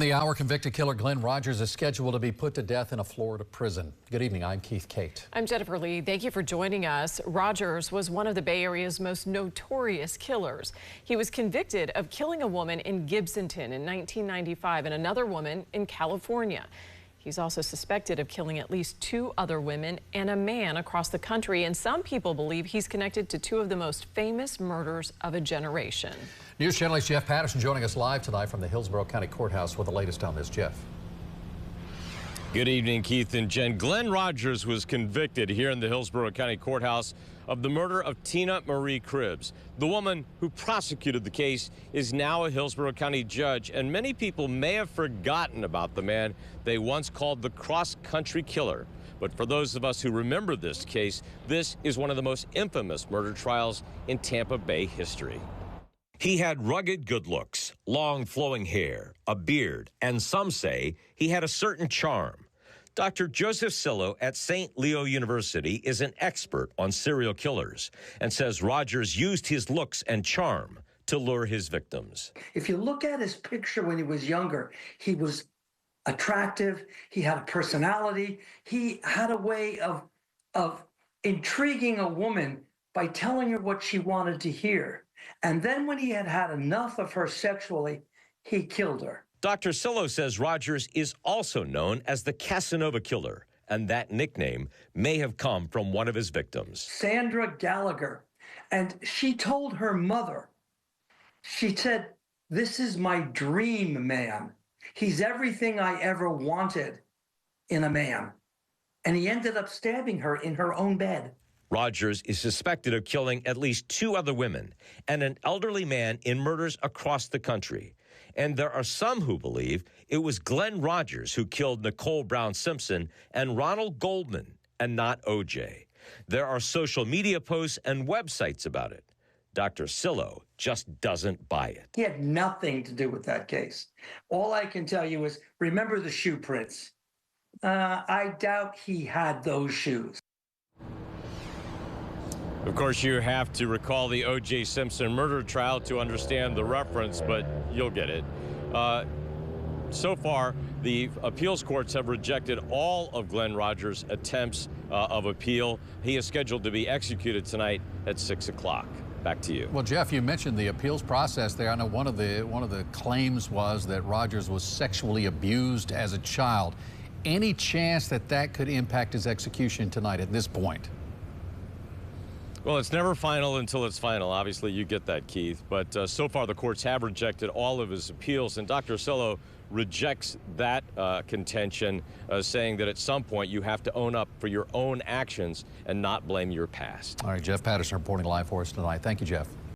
the hour, convicted killer Glen Rogers is scheduled to be put to death in a Florida prison. Good evening, I'm Keith Kate. I'm Jennifer Lee. Thank you for joining us. Rogers was one of the Bay Area's most notorious killers. He was convicted of killing a woman in Gibsonton in 1995 and another woman in California. He's also suspected of killing at least 2 other women and a man across the country, and some people believe he's connected to 2 of the most famous murders of a generation. News Channel 8's Jeff Patterson joining us live tonight from the Hillsbborough County Courthouse with the latest on this. Jeff. Good evening, Keith and Jen. Glen Rogers was convicted here in the Hillsborough County Courthouse of the murder of Tina Marie Cribbs. The woman who prosecuted the case is now a Hillsborough County judge, and many people may have forgotten about the man they once called the cross-country killer. But for those of us who remember this case, this is one of the most infamous murder trials in Tampa Bay history. He had rugged good looks, long flowing hair, a beard, and some say he had a certain charm. Dr. Joseph Sillo at St. Leo University is an expert on serial killers and says Rogers used his looks and charm to lure his victims. If you look at his picture when he was younger, he was attractive, he had a personality, he had a way of intriguing a woman by telling her what she wanted to hear. And then when he had had enough of her sexually, he killed her. Dr. Sillo says Rogers is also known as the Casanova Killer, and that nickname may have come from one of his victims, Sandra Gallagher. And she told her mother, she said, "This is my dream man. He's everything I ever wanted in a man." And he ended up stabbing her in her own bed. Rogers is suspected of killing at least 2 other women and an elderly man in murders across the country. And there are some who believe it was Glen Rogers who killed Nicole Brown Simpson and Ronald Goldman, and not O.J. There are social media posts and websites about it. Dr. Sillo just doesn't buy it. He had nothing to do with that case. All I can tell you is, remember the shoe prints. I doubt he had those shoes. Of course, you have to recall the O.J. Simpson murder trial to understand the reference, but you'll get it. So far, the appeals courts have rejected all of Glen Rogers' attempts of appeal. He is scheduled to be executed tonight at 6 o'clock. Back to you. Well, Jeff, you mentioned the appeals process there. I know one of the claims was that Rogers was sexually abused as a child. Any chance that that could impact his execution tonight at this point? Well, it's never final until it's final. Obviously, you get that, Keith. But so far, the courts have rejected all of his appeals, and Dr. Sillo rejects that contention, saying that at some point you have to own up for your own actions and not blame your past. All right, Jeff Patterson reporting live for us tonight. Thank you, Jeff.